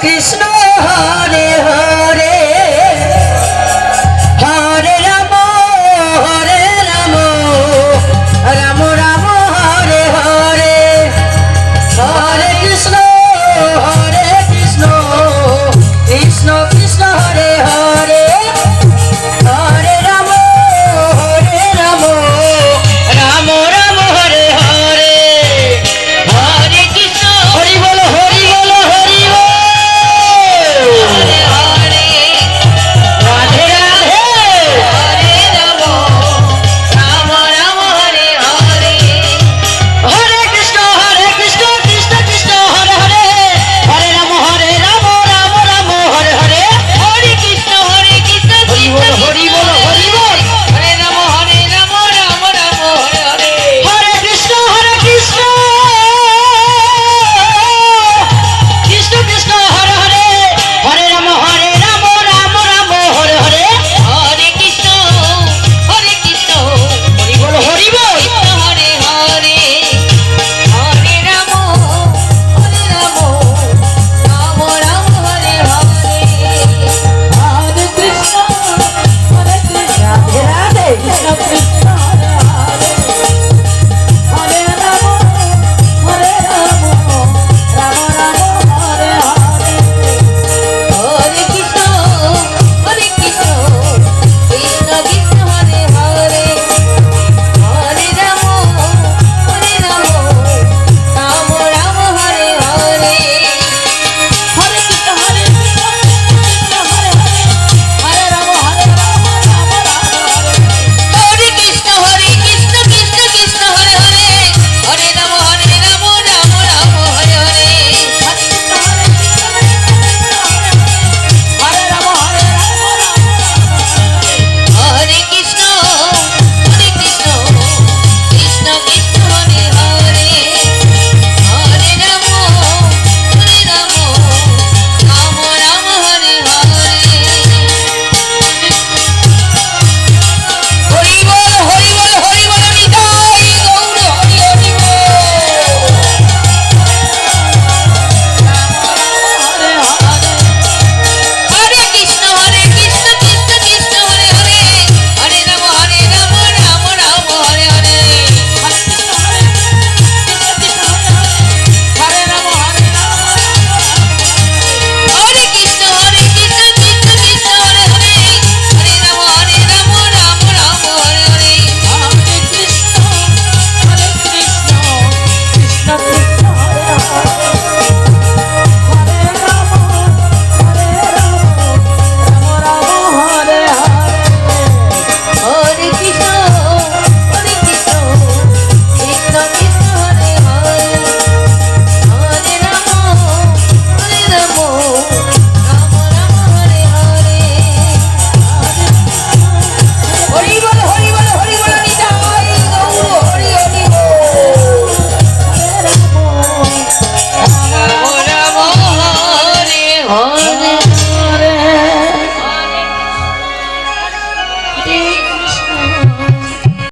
Krishna Hare Hare Hare Ram Ram Ram Hare Hare Hare Krishna Krishna Krishna Hare Hare Hare Ram Ram Ram Hare Hare Hare Krishna Hari বল Hari বল Hari বল হরে Radhe Radhe হরে Ram Ram Hare Hare Hare Krishna Krishna Krishna Hare Hare Hare Ram Ram Ram Hare Hare Hare Krishna Krishna Hari বল Hari বল Hari বল হরে Ram Ram Ram Hare Hare Hare Krishna Krishna Krishna Hare Hare Hare Ram Ram Ram Hare Hare Hare Krishna Hari বল Hari বল Hare Hare Hare Ram Ram Ram Hare Hare Hare Krishna Radhe Radhe Krishna Krishna